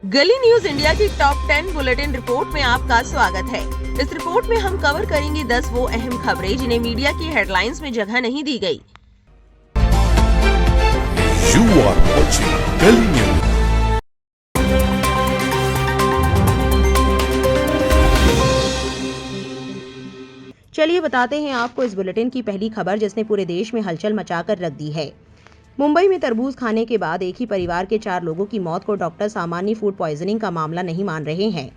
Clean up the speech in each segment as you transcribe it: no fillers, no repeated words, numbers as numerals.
गली news India की top 10 bulletin report में आपका स्वागत है। इस रिपोर्ट में हम कवर करेंगे 10 वो अहम खबरें जिन्हें मीडिया की हेडलाइंस में जगह नहीं दी गई। You are watching गली न्यूज। चलिए बताते हैं आपको इस बुलेटिन की पहली खबर जिसने पूरे देश में हलचल मचाकर रख दी है। मुंबई में तरबूज खाने के बाद एक ही परिवार के 4 लोगों की मौत को डॉक्टर सामान्य फूड पॉइजनिंग का मामला नहीं मान रहे हैं।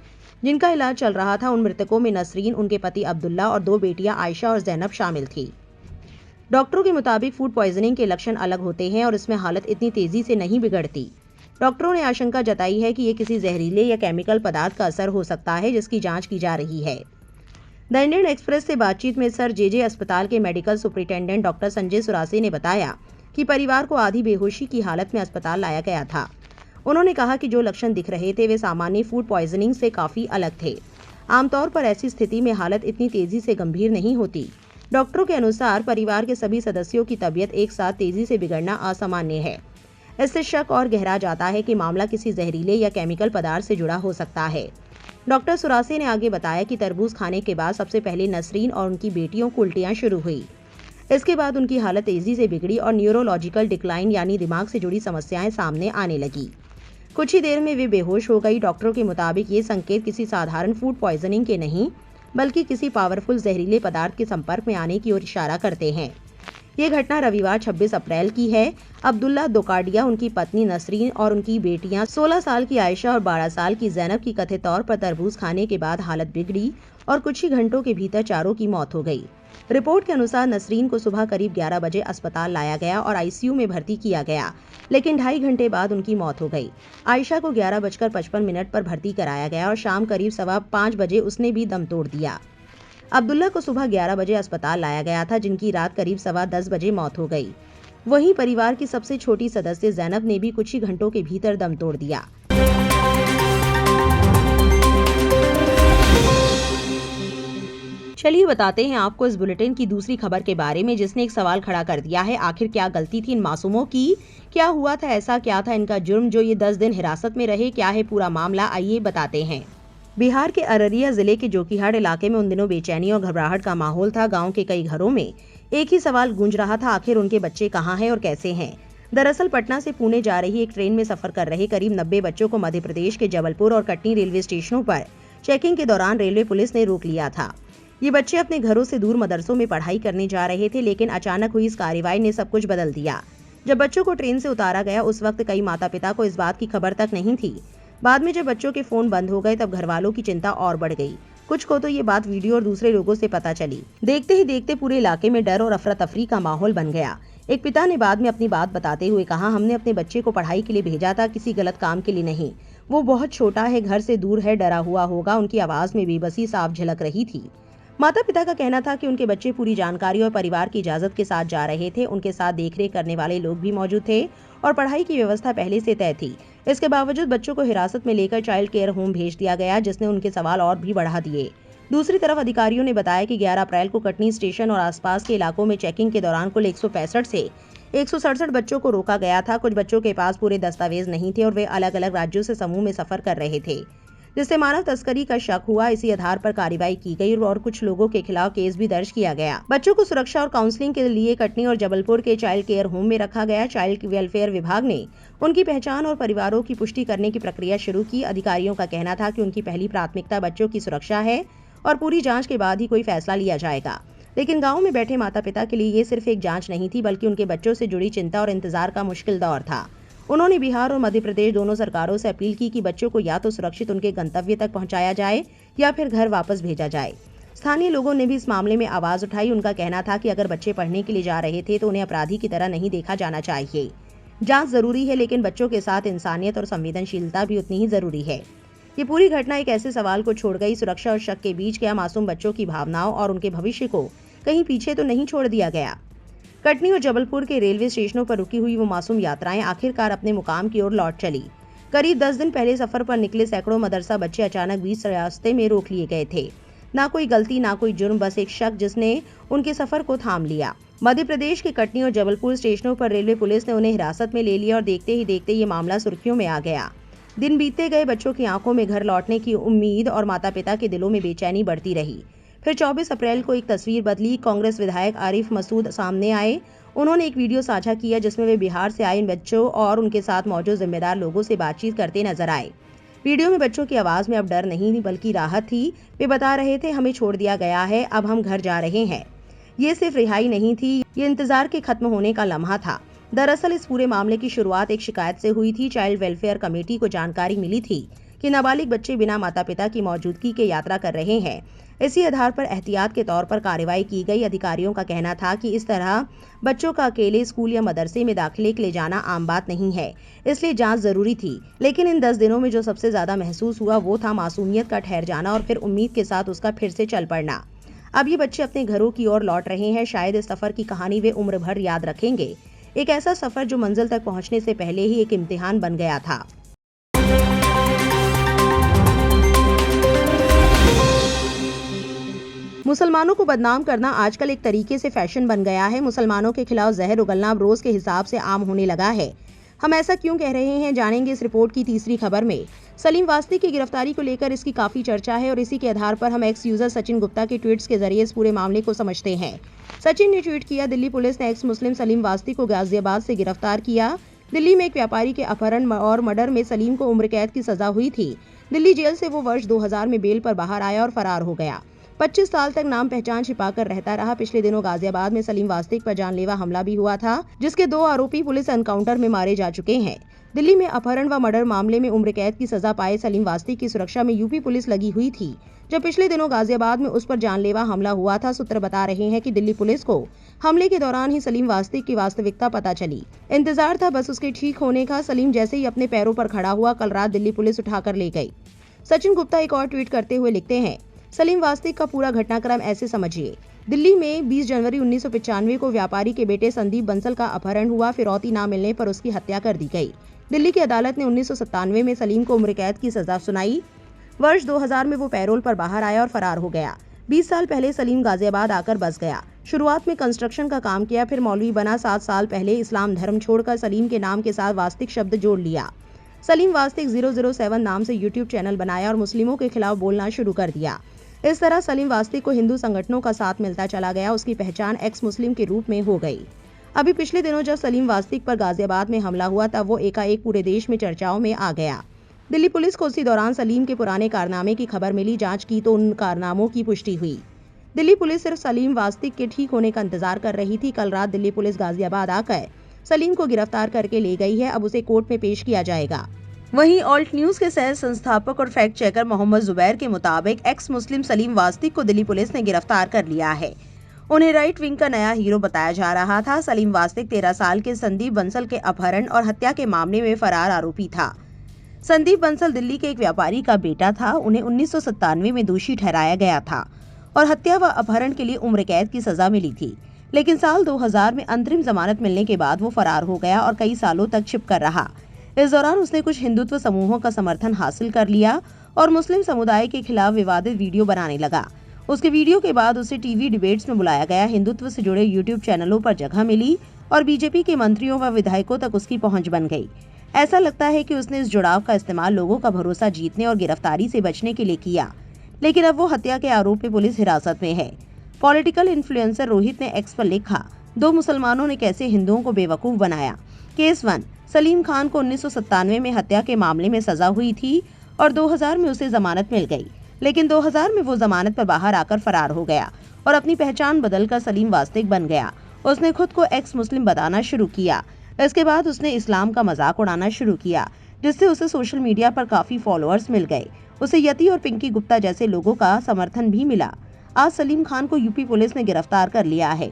जिनका इलाज चल रहा था उन मृतकों में नसरीन, उनके पति अब्दुल्ला और 2 बेटियां आयशा और जैनब शामिल थी। डॉक्टरों के मुताबिक फूड पॉइजनिंग के लक्षण अलग होते हैं और इसमें हालत इतनी तेजी से नहीं बिगड़ती। डॉक्टरों ने आशंका जताई है कि ये किसी जहरीले या केमिकल पदार्थ का असर हो सकता है जिसकी जांच की जा रही है। द इंडियन एक्सप्रेस से बातचीत में सर जे अस्पताल के medical superintendent doctor Sanjay Surase ने बताया कि परिवार को आधी बेहोशी की हालत में अस्पताल लाया गया था। उन्होंने कहा कि जो लक्षण दिख रहे थे वे सामान्य फूड पॉइजनिंग से काफी अलग थे। आमतौर पर ऐसी स्थिति में हालत इतनी तेजी से गंभीर नहीं होती। डॉक्टरों के अनुसार परिवार के सभी सदस्यों की तबीयत एक साथ तेजी से बिगड़ना असामान्य है। इससे शक और गहरा जाता है कि मामला किसी जहरीले या केमिकल पदार्थ से जुड़ा हो सकता है। डॉक्टर सुरासे ने आगे बताया कि तरबूज खाने के बाद सबसे पहले नसरीन और उनकी बेटियों को उल्टियां शुरू हुई। इसके बाद उनकी हालत तेजी से बिगड़ी और न्यूरोलॉजिकल डिक्लाइन यानी दिमाग से जुड़ी समस्याएं सामने आने लगी। कुछ ही देर में वे बेहोश हो गई। डॉक्टरों के मुताबिक ये संकेत किसी साधारण फूड पॉइजनिंग के नहीं बल्कि किसी पावरफुल जहरीले पदार्थ के संपर्क में आने की ओर इशारा करते हैं। ये घटना रविवार 26 अप्रैल की है। अब्दुल्ला दोकाडिया, उनकी पत्नी नसरीन और उनकी बेटियां 16 साल की आयशा और 12 साल की जैनब की कथित तौर पर तरबूज खाने के बाद हालत बिगड़ी और कुछ ही घंटों के भीतर चारों की मौत हो गई। रिपोर्ट के अनुसार नसरीन को सुबह करीब 11 बजे अस्पताल लाया गया और आईसीयू में भर्ती किया गया, लेकिन 2.5 घंटे बाद उनकी मौत हो गई। आयशा को 11:55 पर भर्ती कराया गया और शाम करीब 5:15 बजे उसने भी दम तोड़ दिया। अब्दुल्ला को सुबह 11 बजे अस्पताल लाया गया था, जिनकी रात करीब 10:15 बजे मौत हो गई। वहीं परिवार की सबसे छोटी सदस्य जैनब ने भी कुछ ही घंटों के भीतर दम तोड़ दिया। चलिए बताते हैं आपको इस बुलेटिन की दूसरी खबर के बारे में जिसने एक सवाल खड़ा कर दिया है। आखिर क्या गलती थी इन मासूमों की? क्या हुआ था? ऐसा क्या था इनका जुर्म जो ये 10 दिन हिरासत में रहे? क्या है पूरा मामला, आइए बताते हैं। बिहार के अररिया जिले के जोकीहाट इलाके में उन दिनों बेचैनी और घबराहट का माहौल था। गांव के कई घरों में एक ही सवाल गूंज रहा था, आखिर उनके बच्चे कहाँ हैं और कैसे हैं। दरअसल पटना से पुणे जा रही एक ट्रेन में सफर कर रहे करीब 90 बच्चों को मध्य प्रदेश के जबलपुर और कटनी रेलवे स्टेशनों पर चेकिंग के दौरान रेलवे पुलिस ने रोक लिया था। ये बच्चे अपने घरों से दूर मदरसों में पढ़ाई करने जा रहे थे, लेकिन अचानक हुई इस कार्रवाई ने सब कुछ बदल दिया। जब बच्चों को ट्रेन से उतारा गया उस वक्त कई माता पिता को इस बात की खबर तक नहीं थी। बाद में जब बच्चों के फोन बंद हो गए तब घर वालों की चिंता और बढ़ गई। कुछ को तो ये बात वीडियो और दूसरे लोगों से पता चली। देखते ही देखते पूरे इलाके में डर और अफरा तफरी का माहौल बन गया। एक पिता ने बाद में अपनी बात बताते हुए कहा, हमने अपने बच्चे को पढ़ाई के लिए भेजा था, किसी गलत काम के लिए नहीं। वो बहुत छोटा है, घर से दूर है, डरा हुआ होगा। उनकी आवाज में बेबसी साफ झलक रही थी। माता पिता का कहना था कि उनके बच्चे पूरी जानकारी और परिवार की इजाजत के साथ जा रहे थे। उनके साथ देखरेख करने वाले लोग भी मौजूद थे और पढ़ाई की व्यवस्था पहले से तय थी। इसके बावजूद बच्चों को हिरासत में लेकर चाइल्ड केयर होम भेज दिया गया, जिसने उनके सवाल और भी बढ़ा दिए। दूसरी तरफ अधिकारियों ने बताया कि 11 अप्रैल को कटनी स्टेशन और आसपास के इलाकों में चेकिंग के दौरान कुल 165 से 167 बच्चों को रोका गया था। कुछ बच्चों के पास पूरे दस्तावेज नहीं थे और वे अलग अलग राज्यों से समूह में सफर कर रहे थे, जिससे मानव तस्करी का शक हुआ। इसी आधार पर कार्रवाई की गई और कुछ लोगों के खिलाफ केस भी दर्ज किया गया। बच्चों को सुरक्षा और काउंसलिंग के लिए कटनी और जबलपुर के चाइल्ड केयर होम में रखा गया। चाइल्ड वेलफेयर विभाग ने उनकी पहचान और परिवारों की पुष्टि करने की प्रक्रिया शुरू की। अधिकारियों का कहना था कि उनकी पहली प्राथमिकता बच्चों की सुरक्षा है और पूरी जांच के बाद ही कोई फैसला लिया जाएगा। लेकिन गाँव में बैठे माता पिता के लिए ये सिर्फ एक जाँच नहीं थी बल्कि उनके बच्चों से जुड़ी चिंता और इंतजार का मुश्किल दौर था। उन्होंने बिहार और मध्य प्रदेश दोनों सरकारों से अपील की कि बच्चों को या तो सुरक्षित उनके गंतव्य तक पहुंचाया जाए या फिर घर वापस भेजा जाए। स्थानीय लोगों ने भी इस मामले में आवाज उठाई। उनका कहना था कि अगर बच्चे पढ़ने के लिए जा रहे थे तो उन्हें अपराधी की तरह नहीं देखा जाना चाहिए। जांच जरूरी है, लेकिन बच्चों के साथ इंसानियत और संवेदनशीलता भी उतनी ही जरूरी है। ये पूरी घटना एक ऐसे सवाल को छोड़ गई, सुरक्षा और शक के बीच क्या मासूम बच्चों की भावनाओं और उनके भविष्य को कहीं पीछे तो नहीं छोड़ दिया गया। कटनी और जबलपुर के रेलवे स्टेशनों पर रुकी हुई वो मासूम यात्राएं आखिरकार अपने मुकाम की ओर लौट चली। करीब 10 दिन पहले सफर पर निकले सैकड़ों मदरसा बच्चे अचानक बीच रास्ते में रोक लिए गए थे। ना कोई गलती, ना कोई जुर्म, बस एक शक जिसने उनके सफर को थाम लिया। मध्य प्रदेश के कटनी और जबलपुर स्टेशनों पर रेलवे पुलिस ने उन्हें हिरासत में ले लिया और देखते ही देखते ये मामला सुर्खियों में आ गया। दिन बीतते गए, बच्चों की आंखों में घर लौटने की उम्मीद और माता पिता के दिलों में बेचैनी बढ़ती रही। फिर 24 अप्रैल को एक तस्वीर बदली। कांग्रेस विधायक आरिफ मसूद सामने आए। उन्होंने एक वीडियो साझा किया जिसमें वे बिहार से आए इन बच्चों और उनके साथ मौजूद जिम्मेदार लोगों से बातचीत करते नजर आए। वीडियो में बच्चों की आवाज में अब डर नहीं बल्कि राहत थी। वे बता रहे थे, हमें छोड़ दिया गया है, अब हम घर जा रहे हैं। ये सिर्फ रिहाई नहीं थी, ये इंतजार के खत्म होने का लम्हा था। दरअसल इस पूरे मामले की शुरुआत एक शिकायत से हुई थी। चाइल्ड वेलफेयर कमेटी को जानकारी मिली थी कि नाबालिग बच्चे बिना माता पिता की मौजूदगी के यात्रा कर रहे हैं। इसी आधार पर एहतियात के तौर पर कार्रवाई की गई। अधिकारियों का कहना था कि इस तरह बच्चों का अकेले स्कूल या मदरसे में दाखिले के ले जाना आम बात नहीं है, इसलिए जांच जरूरी थी। लेकिन इन 10 दिनों में जो सबसे ज्यादा महसूस हुआ वो था मासूमियत का ठहर जाना और फिर उम्मीद के साथ उसका फिर से चल पड़ना। अब ये बच्चे अपने घरों की ओर लौट रहे हैं। शायद इस सफर की कहानी वे उम्र भर याद रखेंगे। एक ऐसा सफर जो मंजिल तक पहुंचने से पहले ही एक इम्तिहान बन गया था। मुसलमानों को बदनाम करना आजकल एक तरीके से फैशन बन गया है। मुसलमानों के खिलाफ जहर उगलना अब रोज के हिसाब से आम होने लगा है। हम ऐसा क्यों कह रहे हैं, जानेंगे इस रिपोर्ट की तीसरी खबर में। सलीम वास्ती की गिरफ्तारी को लेकर इसकी काफी चर्चा है और इसी के आधार पर हम एक्स यूजर सचिन गुप्ता के ट्वीट्स के जरिए इस पूरे मामले को समझते हैं। सचिन ने ट्वीट किया, दिल्ली पुलिस ने एक्स मुस्लिम सलीम वास्ती को गाजियाबाद से गिरफ्तार किया। दिल्ली में एक व्यापारी के अपहरण और मर्डर में सलीम को उम्र कैद की सजा हुई थी। दिल्ली जेल से वो वर्ष 2000 में बेल पर बाहर आया और फरार हो गया। 25 साल तक नाम पहचान छिपाकर रहता रहा। पिछले दिनों गाजियाबाद में सलीम वास्तिक पर जानलेवा हमला भी हुआ था, जिसके 2 आरोपी पुलिस एनकाउंटर में मारे जा चुके हैं। दिल्ली में अपहरण व मर्डर मामले में उम्र कैद की सजा पाए सलीम वास्तिक की सुरक्षा में यूपी पुलिस लगी हुई थी। जब पिछले दिनों गाजियाबाद में उस पर जानलेवा हमला हुआ था, सूत्र बता रहे हैं कि दिल्ली पुलिस को हमले के दौरान ही सलीम वास्तिक की वास्तविकता पता चली। इंतजार था बस उसके ठीक होने का। सलीम जैसे ही अपने पैरों पर खड़ा हुआ, कल रात दिल्ली पुलिस उठाकर ले गई। सचिन गुप्ता एक और ट्वीट करते हुए लिखते हैं, सलीम वास्तिक का पूरा घटनाक्रम ऐसे समझिए। दिल्ली में 20 जनवरी 1995 को व्यापारी के बेटे संदीप बंसल का अपहरण हुआ। फिरौती न मिलने पर उसकी हत्या कर दी गई। दिल्ली की अदालत ने 1997 में सलीम को उम्र कैद की सजा सुनाई। वर्ष 2000 में वो पैरोल पर बाहर आया और फरार हो गया। 20 साल पहले सलीम गाजियाबाद आकर बस गया। शुरुआत में कंस्ट्रक्शन का काम किया, फिर मौलवी बना। 7 साल पहले इस्लाम धर्म छोड़कर सलीम के नाम के साथ वास्तिक शब्द जोड़ लिया। सलीम वास्तिक 007 नाम से यूट्यूब चैनल बनाया और मुस्लिमों के खिलाफ बोलना शुरू कर दिया। इस तरह सलीम वास्तिक को हिंदू संगठनों का साथ मिलता चला गया। उसकी पहचान एक्स मुस्लिम के रूप में हो गई। अभी पिछले दिनों जब सलीम वास्तिक पर गाजियाबाद में हमला हुआ, तब वो एकाएक पूरे देश में चर्चाओं में आ गया। दिल्ली पुलिस को उसी दौरान सलीम के पुराने कारनामे की खबर मिली। जांच की तो उन कारनामों की पुष्टि हुई। दिल्ली पुलिस सिर्फ सलीम वास्तिक के ठीक होने का इंतजार कर रही थी। कल रात दिल्ली पुलिस गाजियाबाद आकर सलीम को गिरफ्तार करके ले गई है। अब उसे कोर्ट में पेश किया जाएगा। वहीं ऑल्ट न्यूज के सह संस्थापक और फैक्ट चेकर मोहम्मद जुबैर के मुताबिक एक्स मुस्लिम सलीम वास्तिक को दिल्ली पुलिस ने गिरफ्तार कर लिया है। उन्हें राइट विंग का नया हीरो बताया जा रहा था। सलीम वास्तिक 13 साल के संदीप बंसल के अपहरण और हत्या के मामले में फरार आरोपी था। संदीप बंसल दिल्ली के एक व्यापारी का बेटा था। उन्हें 1997 में दोषी ठहराया गया था और हत्या व अपहरण के लिए उम्र कैद की सजा मिली थी। लेकिन साल 2000 में अंतरिम जमानत मिलने के बाद वो फरार हो गया और कई सालों तक छिपकर रहा। इस दौरान उसने कुछ हिंदुत्व समूहों का समर्थन हासिल कर लिया और मुस्लिम समुदाय के खिलाफ विवादित वीडियो बनाने लगा। उसके वीडियो के बाद उसे टीवी डिबेट्स में बुलाया गया। हिंदुत्व से जुड़े यूट्यूब चैनलों पर जगह मिली और बीजेपी के मंत्रियों व विधायकों तक उसकी पहुंच बन गई। ऐसा लगता है कि उसने इस जुड़ाव का इस्तेमाल लोगों का भरोसा जीतने और गिरफ्तारी से बचने के लिए किया। लेकिन अब वो हत्या के आरोप में पुलिस हिरासत में है। पॉलिटिकल इन्फ्लुएंसर रोहित ने एक्स पर लिखा, 2 मुसलमानों ने कैसे हिंदुओं को बेवकूफ बनाया। केस 1, सलीम खान को 1997 में हत्या के मामले में सजा हुई थी और 2000 में उसे जमानत मिल गई। लेकिन 2000 में वो जमानत पर बाहर आकर फरार हो गया और अपनी पहचान बदलकर सलीम वास्तिक बन गया। उसने खुद को एक्स मुस्लिम बताना शुरू किया। इसके बाद उसने इस्लाम का मजाक उड़ाना शुरू किया, जिससे उसे सोशल मीडिया पर काफी फॉलोअर्स मिल गए। उसे यति और पिंकी गुप्ता जैसे लोगों का समर्थन भी मिला। आज सलीम खान को यूपी पुलिस ने गिरफ्तार कर लिया है।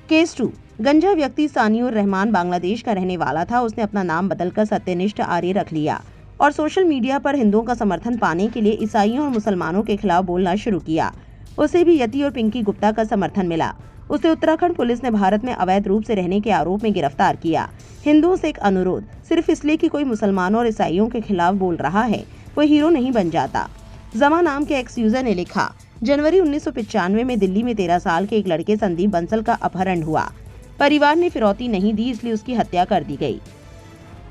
केस 2, गंजा व्यक्ति सानिउर रहमान बांग्लादेश का रहने वाला था। उसने अपना नाम बदलकर सत्यनिष्ठ आर्य रख लिया और सोशल मीडिया पर हिंदुओं का समर्थन पाने के लिए ईसाइयों और मुसलमानों के खिलाफ बोलना शुरू किया। उसे भी यति और पिंकी गुप्ता का समर्थन मिला। उसे उत्तराखंड पुलिस ने भारत में अवैध रूप से रहने के आरोप में गिरफ्तार किया। हिंदुओं से एक अनुरोध, सिर्फ इसलिए कि कोई मुसलमानों और ईसाइयों के खिलाफ बोल रहा है, कोई हीरो नहीं बन जाता। जमा नाम के एक्स यूजर ने लिखा, जनवरी 1995 में दिल्ली में 13 साल के एक लड़के संदीप बंसल का अपहरण हुआ। परिवार ने फिरौती नहीं दी, इसलिए उसकी हत्या कर दी गई।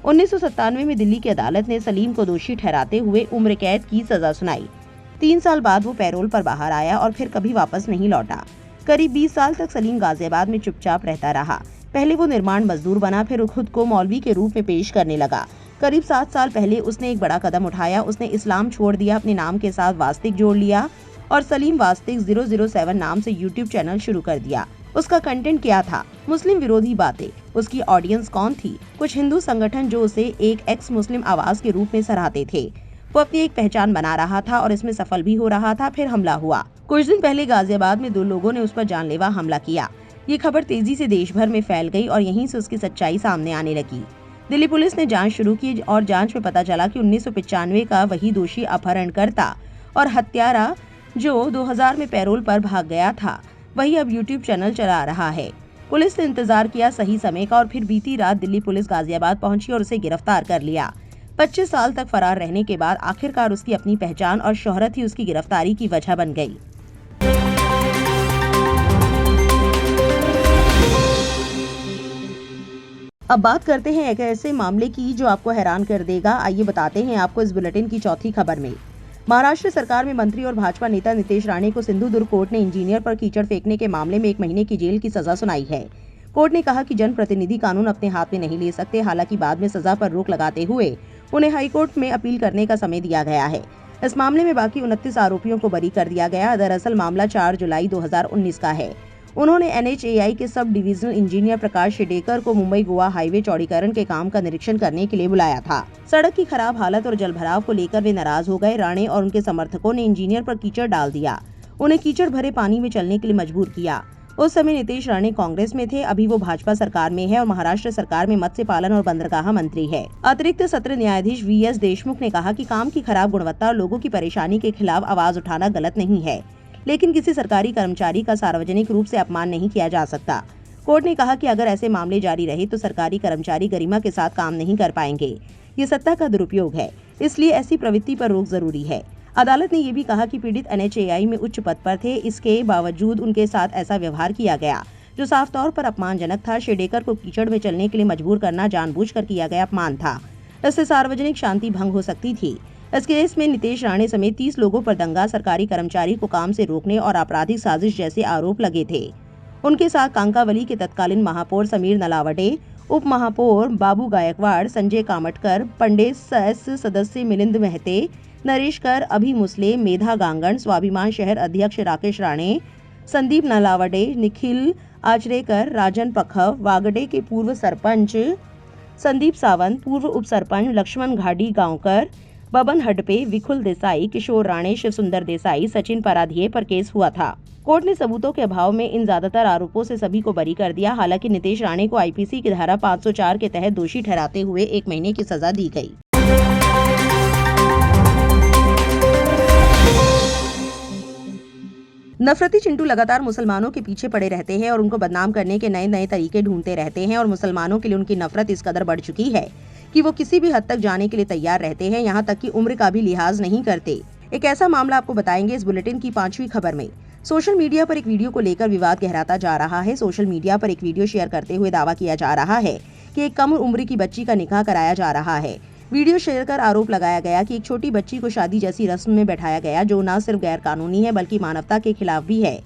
1997 में दिल्ली की अदालत ने सलीम को दोषी ठहराते हुए उम्र कैद की सजा सुनाई। 3 साल बाद वो पैरोल पर बाहर आया और फिर कभी वापस नहीं लौटा। करीब 20 साल तक सलीम गाजियाबाद में चुपचाप रहता रहा। पहले वो निर्माण मजदूर बना, फिर खुद को मौलवी के रूप में पेश करने लगा। करीब 7 साल पहले उसने एक बड़ा कदम उठाया। उसने इस्लाम छोड़ दिया, अपने नाम के साथ वास्तिक जोड़ लिया और सलीम वास्तिक 007 नाम से यूट्यूब चैनल शुरू कर दिया। उसका कंटेंट क्या था? मुस्लिम विरोधी बातें। उसकी ऑडियंस कौन थी? कुछ हिंदू संगठन जो उसे एक एक्स मुस्लिम आवाज के रूप में सराहते थे। वो अपनी एक पहचान बना रहा था और इसमें सफल भी हो रहा था। फिर हमला हुआ। कुछ दिन पहले गाजियाबाद में 2 लोगों ने उस पर जानलेवा हमला किया। ये खबर तेजी से देश भर में फैल गई और यहीं से उसकी सच्चाई सामने आने लगी। दिल्ली पुलिस ने जांच शुरू की और जांच में पता चला कि 1995 का वही दोषी अपहरणकर्ता और हत्यारा जो 2000 में पैरोल पर भाग गया था, वही अब यूट्यूब चैनल चला रहा है। पुलिस ने इंतजार किया सही समय का और फिर बीती रात दिल्ली पुलिस गाजियाबाद पहुंची और उसे गिरफ्तार कर लिया। 25 साल तक फरार रहने के बाद आखिरकार उसकी अपनी पहचान और शोहरत ही उसकी गिरफ्तारी की वजह बन गई। अब बात करते हैं एक ऐसे मामले की जो आपको हैरान कर देगा। आइए बताते हैं आपको इस बुलेटिन की चौथी खबर में। महाराष्ट्र सरकार में मंत्री और भाजपा नेता नितेश राणे को सिंधुदुर्ग कोर्ट ने इंजीनियर पर कीचड़ फेंकने के मामले में 1 महीने की जेल की सजा सुनाई है। कोर्ट ने कहा कि जनप्रतिनिधि कानून अपने हाथ में नहीं ले सकते। हालांकि बाद में सजा पर रोक लगाते हुए उन्हें हाईकोर्ट में अपील करने का समय दिया गया है। इस मामले में बाकी 29 आरोपियों को बरी कर दिया गया। दरअसल मामला 4 जुलाई 2019 का है। उन्होंने NHAI के सब डिविजनल इंजीनियर प्रकाश शेडेकर को मुंबई गोवा हाईवे चौड़ीकरण के काम का निरीक्षण करने के लिए बुलाया था। सड़क की खराब हालत और जलभराव को लेकर वे नाराज हो गए। राणे और उनके समर्थकों ने इंजीनियर पर कीचड़ डाल दिया। उन्हें कीचड़ भरे पानी में चलने के लिए मजबूर किया। उस समय नितेश राणे कांग्रेस में थे। अभी वो भाजपा सरकार में है और महाराष्ट्र सरकार में मत्स्य पालन और बंदरगाह मंत्री है। अतिरिक्त सत्र न्यायाधीश VS देशमुख ने कहा कि काम की खराब गुणवत्ता और लोगों की परेशानी के खिलाफ आवाज उठाना गलत नहीं है, लेकिन किसी सरकारी कर्मचारी का सार्वजनिक रूप से अपमान नहीं किया जा सकता। कोर्ट ने कहा कि अगर ऐसे मामले जारी रहे तो सरकारी कर्मचारी गरिमा के साथ काम नहीं कर पाएंगे। ये सत्ता का दुरुपयोग है, इसलिए ऐसी प्रवृत्ति पर रोक जरूरी है। अदालत ने ये भी कहा कि पीड़ित NHAI में उच्च पद पर थे, इसके बावजूद उनके साथ ऐसा व्यवहार किया गया जो साफ तौर पर अपमानजनक था। शेडेकर को कीचड़ में चलने के लिए मजबूर करना जानबूझकर किया गया अपमान था। इससे सार्वजनिक शांति भंग हो सकती थी। इस केस में नितेश राणे समेत 30 लोगों पर दंगा, सरकारी कर्मचारी को काम से रोकने और आपराधिक साजिश जैसे आरोप लगे थे। उनके साथ कांकावली के तत्कालीन महापौर समीर नलावडे, उप महापौर बाबू गायकवाड़, संजय कामटकर, पंडित सदस्य मिलिंद महते, नरेश कर, अभी मुसले, मेधा गांगण, स्वाभिमान शहर अध्यक्ष राकेश राणे, संदीप नलावडे, निखिल आचरेकर, राजन पखव, वागडे के पूर्व सरपंच संदीप सावंत, पूर्व उप सरपंच लक्ष्मण घाडी गांवकर, बबन हडपे, विकुल देसाई, किशोर राणे, शिव सुंदर देसाई, सचिन पराधिये पर केस हुआ था। कोर्ट ने सबूतों के अभाव में इन ज्यादातर आरोपों से सभी को बरी कर दिया। हालांकि नितेश राणे को IPC की धारा 504 के तहत दोषी ठहराते हुए 1 महीने की सजा दी गई। नफरती चिंटू लगातार मुसलमानों के पीछे पड़े रहते हैं और उनको बदनाम करने के नए नए तरीके ढूंढते रहते हैं और मुसलमानों के लिए उनकी नफरत इस कदर बढ़ चुकी है कि वो किसी भी हद तक जाने के लिए तैयार रहते हैं, यहाँ तक कि उम्र का भी लिहाज नहीं करते। एक ऐसा मामला आपको बताएंगे इस बुलेटिन की 5वीं खबर में। सोशल मीडिया पर एक वीडियो को लेकर विवाद गहराता जा रहा है। सोशल मीडिया पर एक वीडियो शेयर करते हुए दावा किया जा रहा है कि एक कम उम्र की बच्ची का निकाह कराया जा रहा है। वीडियो शेयर कर आरोप लगाया गया कि एक छोटी बच्ची को शादी जैसी रस्म में बैठाया गया, जो न सिर्फ गैर कानूनी है बल्कि मानवता के खिलाफ भी है।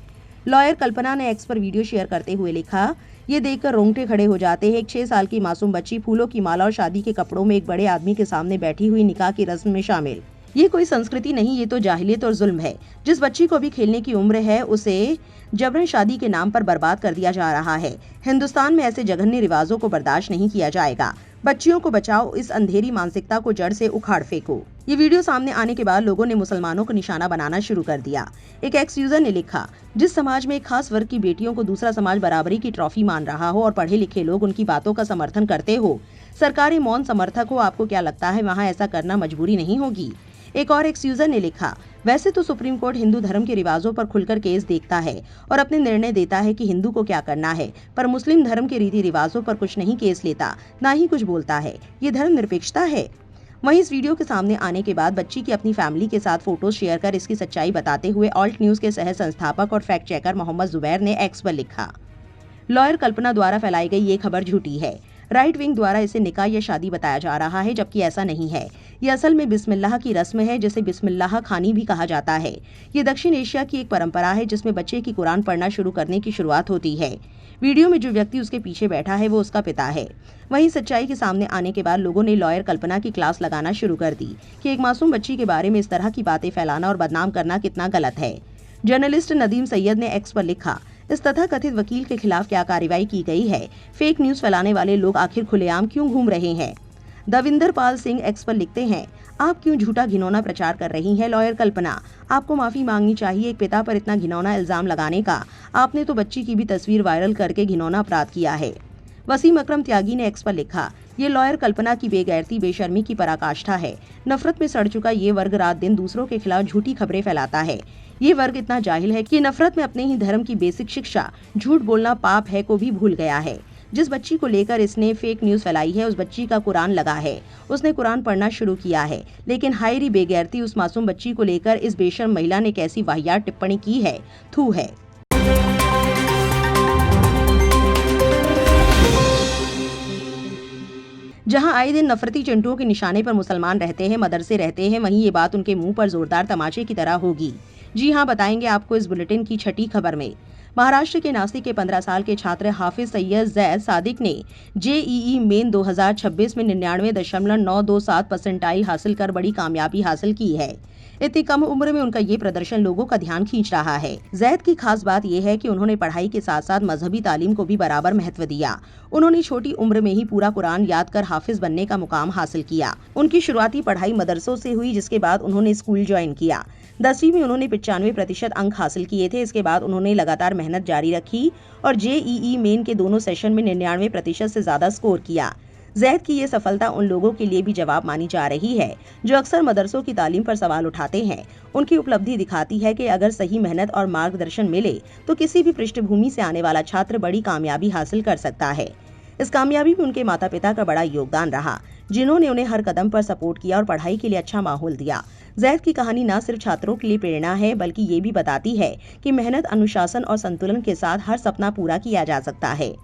लॉयर कल्पना ने एक्स पर वीडियो शेयर करते हुए लिखा, ये देखकर रोंगटे खड़े हो जाते हैं। एक 6 साल की मासूम बच्ची फूलों की माला और शादी के कपड़ों में एक बड़े आदमी के सामने बैठी हुई निकाह की रस्म में शामिल। ये कोई संस्कृति नहीं, ये तो जाहिलियत और जुल्म है। जिस बच्ची को भी खेलने की उम्र है उसे जबरन शादी के नाम पर बर्बाद कर दिया जा रहा है। हिंदुस्तान में ऐसे जघन्य रिवाजों को बर्दाश्त नहीं किया जाएगा। बच्चियों को बचाओ, इस अंधेरी मानसिकता को जड़ से उखाड़ फेंको। ये वीडियो सामने आने के बाद लोगों ने मुसलमानों को निशाना बनाना शुरू कर दिया। एक एक्स यूजर ने लिखा, जिस समाज में एक खास वर्ग की बेटियों को दूसरा समाज बराबरी की ट्रॉफी मान रहा हो और पढ़े लिखे लोग उनकी बातों का समर्थन करते हो, सरकारी मौन समर्थक हो, आपको क्या लगता है वहाँ ऐसा करना मजबूरी नहीं होगी? एक और एक्स यूजर ने लिखा, वैसे तो सुप्रीम कोर्ट हिंदू धर्म के रिवाजों पर खुलकर केस देखता है और अपने निर्णय देता है कि हिंदू को क्या करना है, पर मुस्लिम धर्म के रीति रिवाजों पर कुछ नहीं केस लेता, ना ही कुछ बोलता है। ये धर्म निरपेक्षता है? वहीं इस वीडियो के सामने आने के बाद बच्ची की अपनी फैमिली के साथ फोटोज शेयर कर इसकी सच्चाई बताते हुए ऑल्ट न्यूज के सह संस्थापक और फैक्ट चेकर मोहम्मद जुबैर ने एक्स पर लिखा, लॉयर कल्पना द्वारा फैलाई गई ये खबर झूठी है। राइट विंग द्वारा इसे निकाह या शादी बताया जा रहा है, जबकि ऐसा नहीं है। ये असल में बिस्मिल्लाह की रस्म है, जिसे बिस्मिल्लाह खानी भी कहा जाता है। ये दक्षिण एशिया की एक परंपरा है जिसमें बच्चे की कुरान पढ़ना शुरू करने की शुरुआत होती है। वीडियो में जो व्यक्ति उसके पीछे बैठा है वो उसका पिता है। वहीं सच्चाई के सामने आने के बाद लोगों ने लॉयर कल्पना की क्लास लगाना शुरू कर दी कि एक मासूम बच्ची के बारे में इस तरह की बातें फैलाना और बदनाम करना कितना गलत है। जर्नलिस्ट नदीम सैयद ने एक्स पर लिखा, इस तथाकथित वकील के खिलाफ क्या कार्रवाई की गई है? फेक न्यूज फैलाने वाले लोग आखिर खुलेआम क्यों घूम रहे हैं? दविंदर पाल सिंह एक्स पर लिखते हैं, आप क्यों झूठा घिनौना प्रचार कर रही हैं लॉयर कल्पना? आपको माफी मांगनी चाहिए एक पिता पर इतना घिनौना इल्जाम लगाने का। आपने तो बच्ची की भी तस्वीर वायरल करके घिनौना अपराध किया है। वसीम अकरम त्यागी ने एक्स पर लिखा, ये लॉयर कल्पना की बेगैरती बेशर्मी की पराकाष्ठा है। नफरत में सड़ चुका ये वर्ग रात दिन दूसरों के खिलाफ झूठी खबरें फैलाता है। ये वर्ग इतना जाहिल है कि नफरत में अपने ही धर्म की बेसिक शिक्षा झूठ बोलना पाप है को भी भूल गया है। जिस बच्ची को लेकर इसने फेक न्यूज फैलाई है उस बच्ची का कुरान लगा है, उसने कुरान पढ़ना शुरू किया है, लेकिन हायरी बेगैरती उस मासूम बच्ची को लेकर इस बेशर्म महिला ने कैसी वाहियात टिप्पणी की है, थू है। जहां आए दिन नफरती चिंटुओं के निशाने पर मुसलमान रहते हैं, मदरसे रहते हैं, वहीं ये बात उनके मुंह पर जोरदार तमाचे की तरह होगी। जी हां, बताएंगे आपको इस बुलेटिन की छठी खबर में। महाराष्ट्र के नासिक के 15 साल के छात्र हाफिज सैयद जैद सादिक ने जेईई मेन 2026 में 99.927 परसेंटाइल हासिल कर बड़ी कामयाबी हासिल की है। इतनी कम उम्र में उनका ये प्रदर्शन लोगों का ध्यान खींच रहा है। जैद की खास बात यह है कि उन्होंने पढ़ाई के साथ साथ मजहबी तालीम को भी बराबर महत्व दिया। उन्होंने छोटी उम्र में ही पूरा कुरान याद कर हाफिज बनने का मुकाम हासिल किया। उनकी शुरुआती पढ़ाई मदरसों से हुई, जिसके बाद उन्होंने स्कूल ज्वाइन किया। 10वीं में उन्होंने 95% अंक हासिल किए थे। इसके बाद उन्होंने लगातार मेहनत जारी रखी और जेईई मेन के दोनों सेशन में 99% से ज्यादा स्कोर किया। जैद की ये सफलता उन लोगों के लिए भी जवाब मानी जा रही है जो अक्सर मदरसों की तालीम पर सवाल उठाते हैं। उनकी उपलब्धि दिखाती है कि अगर सही मेहनत और मार्गदर्शन मिले तो किसी भी पृष्ठभूमि से आने वाला छात्र बड़ी कामयाबी हासिल कर सकता है। इस कामयाबी में उनके माता पिता का बड़ा योगदान रहा, जिन्होंने उन्हें हर कदम पर सपोर्ट किया और पढ़ाई के लिए अच्छा माहौल दिया। जैद की कहानी न सिर्फ छात्रों के लिए प्रेरणा है, बल्कि ये भी बताती है कि मेहनत, अनुशासन और संतुलन के साथ हर सपना पूरा किया जा सकता है।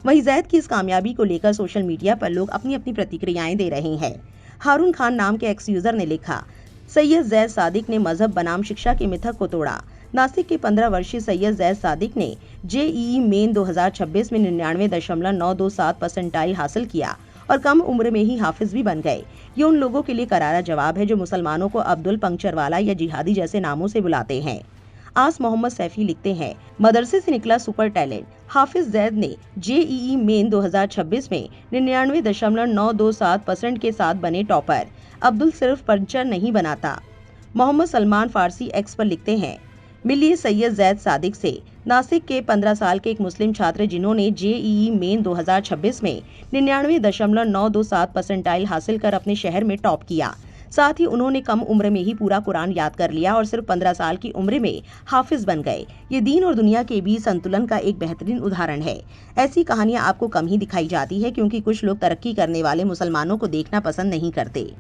वहीं जैद की इस कामयाबी को लेकर सोशल मीडिया पर लोग अपनी अपनी प्रतिक्रियाएं दे रहे हैं। हारून खान नाम के एक्स यूजर ने लिखा, सैयद जैद सादिक ने मजहब बनाम शिक्षा के मिथक को तोड़ा। नासिक के 15 वर्षीय सैयद जैद सादिक ने जेईई मेन 2026 में 99.927 परसेंटाइल हासिल किया और कम उम्र में ही हाफिज भी बन गए। ये उन लोगों के लिए करारा जवाब है जो मुसलमानों को अब्दुल पंक्चरवाला या जिहादी जैसे नामों से बुलाते हैं। आस मोहम्मद सैफी लिखते हैं, मदरसे से निकला सुपर टैलेंट। हाफिज जैद ने जेईई मेन 2026 में 99.927% के साथ बने टॉपर। अब्दुल सिर्फ पंचर नहीं बनाता। मोहम्मद सलमान फारसी एक्स पर लिखते हैं, मिलिए सैयद जैद सादिक से। नासिक के 15 साल के एक मुस्लिम छात्र जिन्होंने जेईई मेन 2026 में 99.927 परसेंटाइल हासिल कर अपने शहर में टॉप किया। साथ ही उन्होंने कम उम्र में ही पूरा कुरान याद कर लिया और सिर्फ 15 साल की उम्र में हाफिज बन गए। ये दीन और दुनिया के बीच संतुलन का एक बेहतरीन उदाहरण है। ऐसी कहानियां आपको कम ही दिखाई जाती है, क्योंकि कुछ लोग तरक्की करने वाले मुसलमानों को देखना पसंद नहीं करते।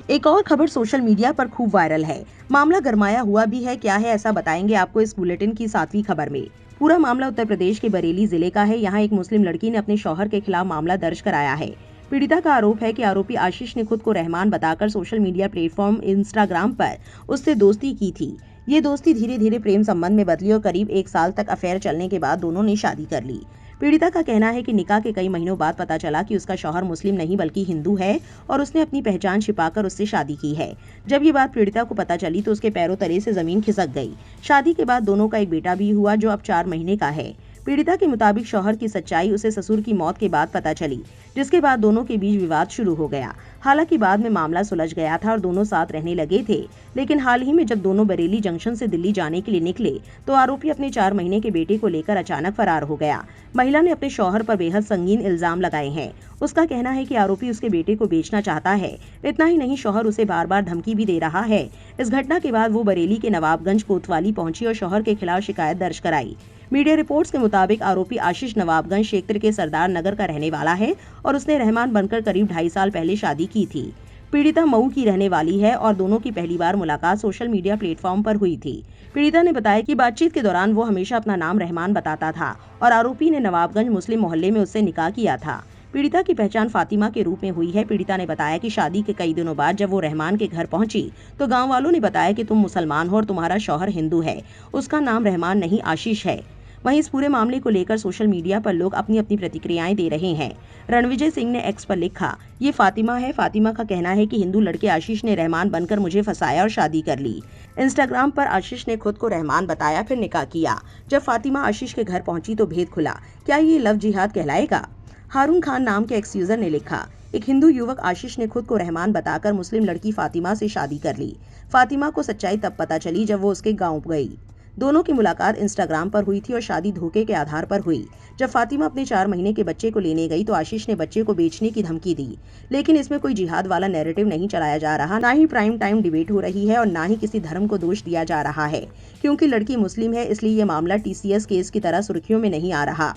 एक और खबर सोशल मीडिया पर खूब वायरल है। मामला गरमाया हुआ भी है। क्या है ऐसा बताएंगे आपको इस बुलेटिन की 7वीं खबर में। पूरा मामला उत्तर प्रदेश के बरेली जिले का है। यहाँ एक मुस्लिम लड़की ने अपने शौहर के खिलाफ मामला दर्ज कराया है। पीड़िता का आरोप है कि आरोपी आशीष ने खुद को रहमान बताकर सोशल मीडिया प्लेटफॉर्म इंस्टाग्राम पर उससे दोस्ती की थी। ये दोस्ती धीरे धीरे प्रेम संबंध में बदली और करीब 1 साल तक अफेयर चलने के बाद दोनों ने शादी कर ली। पीड़िता का कहना है कि निकाह के कई महीनों बाद पता चला कि उसका शौहर मुस्लिम नहीं बल्कि हिंदू है और उसने अपनी पहचान छिपाकर उससे शादी की है। जब ये बात पीड़िता को पता चली तो उसके पैरों तले से जमीन खिसक गई। शादी के बाद दोनों का एक बेटा भी हुआ जो अब 4 महीने का है। पीड़िता के मुताबिक शौहर की सच्चाई उसे ससुर की मौत के बाद पता चली, जिसके बाद दोनों के बीच विवाद शुरू हो गया। हालांकि बाद में मामला सुलझ गया था और दोनों साथ रहने लगे थे। लेकिन हाल ही में जब दोनों बरेली जंक्शन से दिल्ली जाने के लिए निकले तो आरोपी अपने 4 महीने के बेटे को लेकर अचानक फरार हो गया। महिला ने अपने शौहर पर बेहद संगीन इल्जाम लगाए हैं। उसका कहना है कि आरोपी उसके बेटे को बेचना चाहता है। इतना ही नहीं, शौहर उसे बार बार धमकी भी दे रहा है। इस घटना के बाद वो बरेली के नवाबगंज कोतवाली पहुंची और शौहर के खिलाफ शिकायत दर्ज कराई। मीडिया रिपोर्ट्स के मुताबिक आरोपी आशीष नवाबगंज क्षेत्र के सरदार नगर का रहने वाला है और उसने रहमान बनकर करीब 2.5 साल पहले शादी की थी। पीड़िता मऊ की रहने वाली है और दोनों की पहली बार मुलाकात सोशल मीडिया प्लेटफॉर्म पर हुई थी। पीड़िता ने बताया कि बातचीत के दौरान वो हमेशा अपना नाम रहमान बताता था और आरोपी ने नवाबगंज मुस्लिम मोहल्ले में उससे निकाह किया था। पीड़िता की पहचान फातिमा के रूप में हुई है। पीड़िता ने बताया कि शादी के कई दिनों बाद जब वो रहमान के घर पहुंची तो गांव वालों ने बताया कि तुम मुसलमान हो और तुम्हारा शौहर हिंदू है। उसका नाम रहमान नहीं आशीष है। वहीं इस पूरे मामले को लेकर सोशल मीडिया पर लोग अपनी अपनी प्रतिक्रियाएं दे रहे हैं। रणविजय सिंह ने एक्स पर लिखा, ये फातिमा है। फातिमा का कहना है कि हिंदू लड़के आशीष ने रहमान बनकर मुझे फंसाया और शादी कर ली। इंस्टाग्राम पर आशीष ने खुद को रहमान बताया, फिर निकाह किया। जब फातिमा आशीष के घर पहुंची तो भेद खुला। क्या ये लव जिहाद कहलाएगा? हारून खान नाम के एक्स यूजर ने लिखा, एक हिंदू युवक आशीष ने खुद को रहमान बताकर मुस्लिम लड़की फातिमा से शादी कर ली। फातिमा को सच्चाई तब पता चली जब वो उसके गांव गई। दोनों की मुलाकात इंस्टाग्राम पर हुई थी और शादी धोखे के आधार पर हुई। जब फातिमा अपने 4 महीने के बच्चे को लेने गई तो आशीष ने बच्चे को बेचने की धमकी दी। लेकिन इसमें कोई जिहाद वाला नैरेटिव नहीं चलाया जा रहा, ना ही प्राइम टाइम डिबेट हो रही है और ना ही किसी धर्म को दोष दिया जा रहा है। क्योंकि लड़की मुस्लिम है इसलिए ये मामला TCS केस की तरह सुर्खियों में नहीं आ रहा।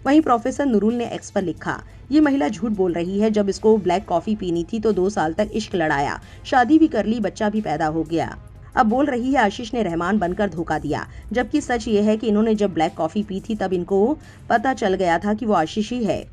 वहीं प्रोफेसर नुरुल ने एक्स पर लिखा, ये महिला झूठ बोल रही है। जब इसको ब्लैक कॉफी पीनी थी तो 2 साल तक इश्क लड़ाया, शादी भी कर ली, बच्चा भी पैदा हो गया। अब बोल रही है आशीष ने रहमान बनकर धोखा दिया, जबकि सच ये है कि इन्होंने जब ब्लैक कॉफी पी थी तब इनको पता चल गया था कि वो आशीष ही है।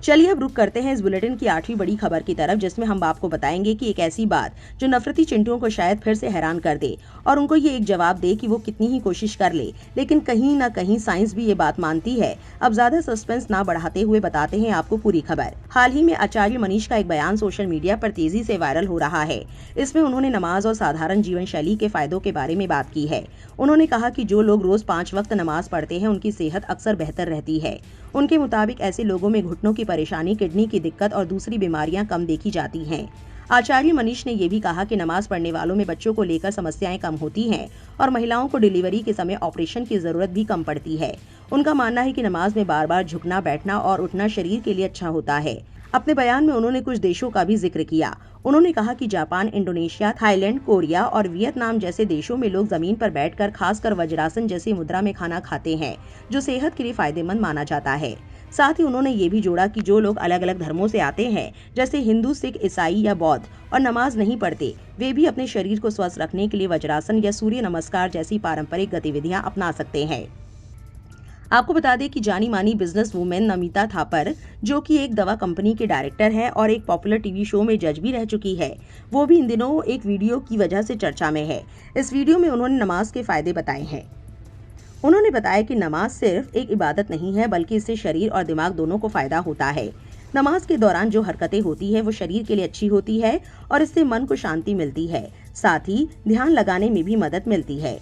चलिए अब रुक करते हैं इस बुलेटिन की 8वीं बड़ी खबर की तरफ, जिसमें हम आपको बताएंगे कि एक ऐसी बात जो नफरती चिंटुओं को शायद फिर से हैरान कर दे और उनको ये एक जवाब दे कि वो कितनी ही कोशिश कर ले, लेकिन कहीं ना कहीं साइंस भी ये बात मानती है। अब ज्यादा सस्पेंस ना बढ़ाते हुए बताते हैं आपको पूरी खबर। हाल ही में आचार्य मनीष का एक बयान सोशल मीडिया पर तेजी से वायरल हो रहा है। इसमें उन्होंने नमाज और साधारण जीवन शैली के फायदों के बारे में बात की है। उन्होंने कहा कि जो लोग रोज 5 वक्त नमाज पढ़ते हैं उनकी सेहत अक्सर बेहतर रहती है। उनके मुताबिक ऐसे लोगों में घुटनों की परेशानी, किडनी की दिक्कत और दूसरी बीमारियां कम देखी जाती हैं। आचार्य मनीष ने ये भी कहा कि नमाज पढ़ने वालों में बच्चों को लेकर समस्याएं कम होती हैं और महिलाओं को डिलीवरी के समय ऑपरेशन की जरूरत भी कम पड़ती है। उनका मानना है कि नमाज में बार बार झुकना, बैठना और उठना शरीर के लिए अच्छा होता है। अपने बयान में उन्होंने कुछ देशों का भी जिक्र किया। उन्होंने कहा कि जापान, इंडोनेशिया, थाईलैंड, कोरिया और वियतनाम जैसे देशों में लोग जमीन पर बैठकर खासकर वज्रासन जैसी मुद्रा में खाना खाते हैं, जो सेहत के लिए फायदेमंद माना जाता है। साथ ही उन्होंने ये भी जोड़ा कि जो लोग अलग अलग धर्मों से आते हैं, जैसे हिंदू, सिख, ईसाई या बौद्ध, और नमाज नहीं पढ़ते, वे भी अपने शरीर को स्वस्थ रखने के लिए वज्रासन या सूर्य नमस्कार जैसी पारंपरिक गतिविधियां अपना सकते हैं। आपको बता दें कि जानी मानी बिजनेस वुमेन नमिता थापर, जो कि एक दवा कंपनी के डायरेक्टर है और एक पॉपुलर टीवी शो में जज भी रह चुकी है, वो भी इन दिनों एक वीडियो की वजह से चर्चा में है। इस वीडियो में उन्होंने नमाज के फायदे बताए हैं। उन्होंने बताया कि नमाज सिर्फ एक इबादत नहीं है, बल्कि इससे शरीर और दिमाग दोनों को फायदा होता है। नमाज के दौरान जो हरकतें होती है वो शरीर के लिए अच्छी होती है और इससे मन को शांति मिलती है, साथ ही ध्यान लगाने में भी मदद मिलती है।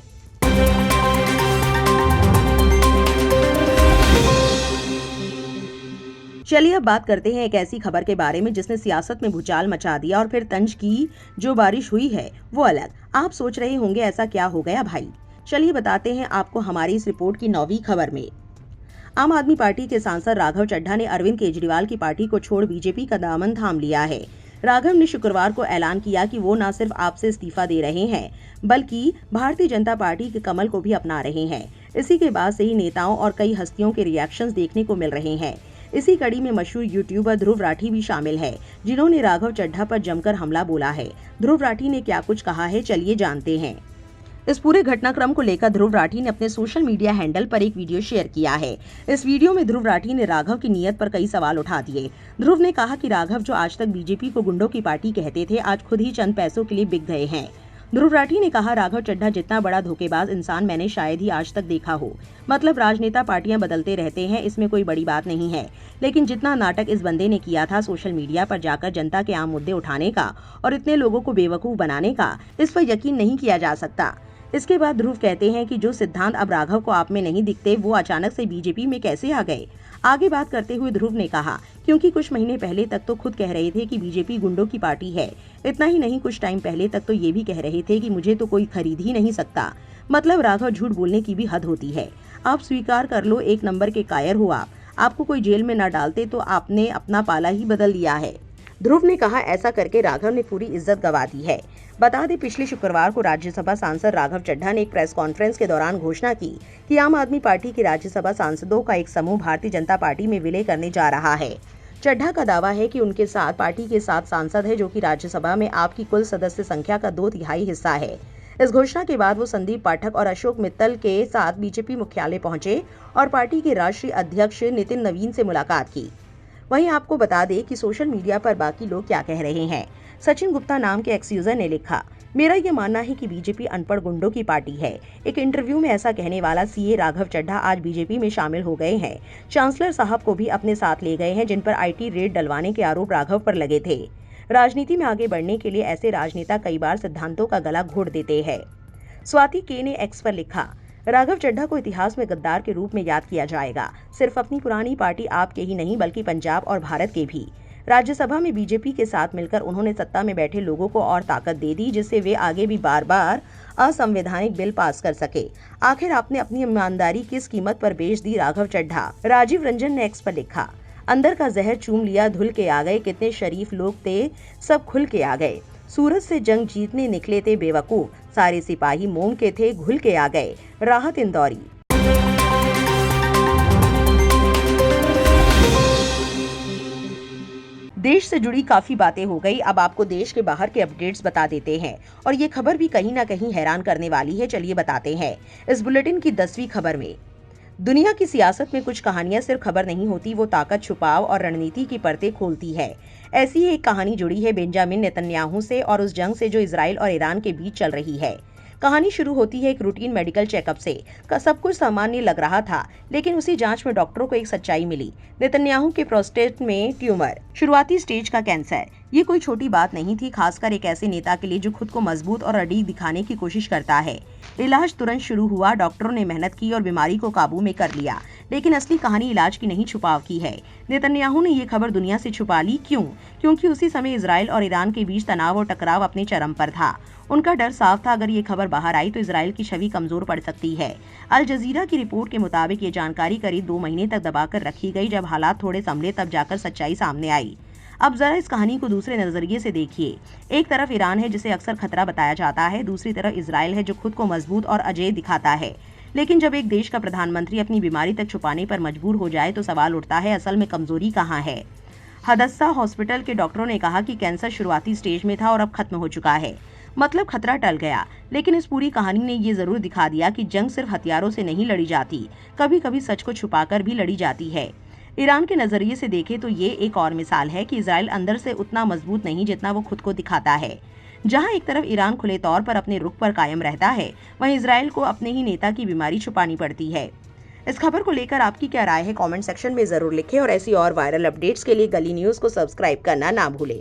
चलिए अब बात करते हैं एक ऐसी खबर के बारे में जिसने सियासत में भूचाल मचा दिया और फिर तंज की जो बारिश हुई है वो अलग। आप सोच रहे होंगे ऐसा क्या हो गया भाई? चलिए बताते हैं आपको हमारी इस रिपोर्ट की 9वीं खबर में। आम आदमी पार्टी के सांसद राघव चड्ढा ने अरविंद केजरीवाल की पार्टी को छोड़ बीजेपी का दामन थाम लिया है। राघव ने शुक्रवार को ऐलान किया कि वो न सिर्फ आप से इस्तीफा दे रहे हैं, बल्कि भारतीय जनता पार्टी के कमल को भी अपना रहे हैं। इसी के बाद से ही नेताओं और कई हस्तियों के रिएक्शंस देखने को मिल रहे हैं। इसी कड़ी में मशहूर यूट्यूबर ध्रुव राठी भी शामिल है, जिन्होंने राघव चड्ढा पर जमकर हमला बोला है। ध्रुव राठी ने क्या कुछ कहा है, चलिए जानते हैं। इस पूरे घटनाक्रम को लेकर ध्रुव राठी ने अपने सोशल मीडिया हैंडल पर एक वीडियो शेयर किया है। इस वीडियो में ध्रुव राठी ने राघव की नीयत पर कई सवाल उठा दिए। ध्रुव ने कहा कि राघव जो आज तक बीजेपी को गुंडों की पार्टी कहते थे, आज खुद ही चंद पैसों के लिए बिक गए हैं। ध्रुव राठी ने कहा, राघव चड्ढा जितना बड़ा धोखेबाज इंसान मैंने शायद ही आज तक देखा हो। मतलब राजनेता पार्टियां बदलते रहते हैं, इसमें कोई बड़ी बात नहीं है, लेकिन जितना नाटक इस बंदे ने किया था सोशल मीडिया पर जाकर जनता के आम मुद्दे उठाने का और इतने लोगों को बेवकूफ बनाने का, इस पर यकीन नहीं किया जा सकता। इसके बाद ध्रुव कहते हैं कि जो सिद्धांत अब राघव को आप में नहीं दिखते, वो अचानक से बीजेपी में कैसे आ गए। आगे बात करते हुए ध्रुव ने कहा, क्योंकि कुछ महीने पहले तक तो खुद कह रहे थे कि बीजेपी गुंडों की पार्टी है। इतना ही नहीं, कुछ टाइम पहले तक तो ये भी कह रहे थे कि मुझे तो कोई खरीद ही नहीं सकता। मतलब राघव झूठ बोलने की भी हद होती है। आप स्वीकार कर लो, 1 नंबर के कायर हो आप। आपको कोई जेल में न डालते तो आपने अपना पाला ही बदल दिया है। ध्रुव ने कहा, ऐसा करके राघव ने पूरी इज्जत गंवा दी है। बता दें, पिछले शुक्रवार को राज्यसभा सांसद राघव चड्ढा ने एक प्रेस कॉन्फ्रेंस के दौरान घोषणा की कि आम आदमी पार्टी के राज्यसभा सांसदों का एक समूह भारतीय जनता पार्टी में विलय करने जा रहा है। चड्ढा का दावा है कि उनके साथ पार्टी के 7 सांसद हैं, जो कि राज्यसभा में आपकी कुल सदस्य संख्या का 2/3 हिस्सा है। इस घोषणा के बाद वो संदीप पाठक और अशोक मित्तल के साथ बीजेपी मुख्यालय पहुंचे और पार्टी के राष्ट्रीय अध्यक्ष नितिन नवीन से मुलाकात की। वहीं आपको बता दें कि सोशल मीडिया पर बाकी लोग क्या कह रहे हैं। सचिन गुप्ता नाम के एक्स यूजर ने लिखा, मेरा ये मानना है कि बीजेपी अनपढ़ गुंडों की पार्टी है। एक इंटरव्यू में ऐसा कहने वाला सीए राघव चड्ढा आज बीजेपी में शामिल हो गए हैं। चांसलर साहब को भी अपने साथ ले गए हैं, जिन पर आईटी रेड डलवाने के आरोप राघव पर लगे थे। राजनीति में आगे बढ़ने के लिए ऐसे राजनेता कई बार सिद्धांतों का गला घोट देते हैं। स्वाति के ने एक्स पर लिखा, राघव चड्ढा को इतिहास में गद्दार के रूप में याद किया जाएगा। सिर्फ अपनी पुरानी पार्टी आप के ही नहीं बल्कि पंजाब और भारत के भी। राज्यसभा में बीजेपी के साथ मिलकर उन्होंने सत्ता में बैठे लोगों को और ताकत दे दी, जिससे वे आगे भी बार बार असंवैधानिक बिल पास कर सके। आखिर आपने अपनी ईमानदारी किस कीमत पर बेच दी राघव चड्ढा। राजीव रंजन ने एक्स पर लिखा, अंदर का जहर चूम लिया धुल के आ गए, कितने शरीफ लोग थे सब खुल के आ गए। सूरत से जंग जीतने निकले थे बेवकूफ, सारे सिपाही मोम के थे घुल के आ गए। राहत इंदौरी। देश से जुड़ी काफी बातें हो गई, अब आपको देश के बाहर के अपडेट्स बता देते हैं और ये खबर भी कहीं ना कहीं हैरान करने वाली है। चलिए बताते हैं। इस बुलेटिन की 10वीं खबर में, दुनिया की सियासत में कुछ कहानियां सिर्फ खबर नहीं होती, वो ताकत, छुपाव और रणनीति की परतें खोलती है। ऐसी ही एक कहानी जुड़ी है बेंजामिन नेतन्याहू से और उस जंग से जो इजराइल और ईरान के बीच चल रही है। कहानी शुरू होती है एक रूटीन मेडिकल चेकअप से। सब कुछ सामान्य लग रहा था, लेकिन उसी जांच में डॉक्टरों को एक सच्चाई मिली। नेतन्याहू के प्रोस्टेट में ट्यूमर, शुरुआती स्टेज का कैंसर। ये कोई छोटी बात नहीं थी, खासकर एक ऐसे नेता के लिए जो खुद को मजबूत और अड़िग दिखाने की कोशिश करता है। इलाज तुरंत शुरू हुआ, डॉक्टरों ने मेहनत की और बीमारी को काबू में कर लिया। लेकिन असली कहानी इलाज की नहीं, छुपाव की है। नेतन्याहू ने ये खबर दुनिया से छुपा ली। क्यों? क्योंकि उसी समय इजराइल और ईरान के बीच तनाव और टकराव अपने चरम पर था। उनका डर साफ था, अगर ये खबर बाहर आई तो इजराइल की छवि कमजोर पड़ सकती है। अल जजीरा की रिपोर्ट के मुताबिक ये जानकारी करीब 2 महीने तक दबाकर रखी गई। जब हालात थोड़े संभले तब जाकर सच्चाई सामने आई। अब जरा इस कहानी को दूसरे नजरिए से देखिए। एक तरफ ईरान है जिसे अक्सर खतरा बताया जाता है, दूसरी तरफ इजराइल है जो खुद को मजबूत और अजेय दिखाता है। लेकिन जब एक देश का प्रधानमंत्री अपनी बीमारी तक छुपाने पर मजबूर हो जाए तो सवाल उठता है, असल में कमजोरी कहाँ है। हदस्सा हॉस्पिटल के डॉक्टरों ने कहा कि कैंसर शुरुआती स्टेज में था और अब खत्म हो चुका है, मतलब खतरा टल गया। लेकिन इस पूरी कहानी ने ये जरूर दिखा दिया कि जंग सिर्फ हथियारों से नहीं लड़ी जाती, कभी कभी सच को छुपाकर भी लड़ी जाती है। ईरान के नजरिए से देखें तो ये एक और मिसाल है कि इजराइल अंदर से उतना मजबूत नहीं जितना वो खुद को दिखाता है। जहां एक तरफ ईरान खुले तौर पर अपने रुख पर कायम रहता है, वहीं इजराइल को अपने ही नेता की बीमारी छुपानी पड़ती है। इस खबर को लेकर आपकी क्या राय है, कमेंट सेक्शन में जरूर लिखें और ऐसी और वायरल अपडेट्स के लिए गली न्यूज को सब्सक्राइब करना ना भूलें।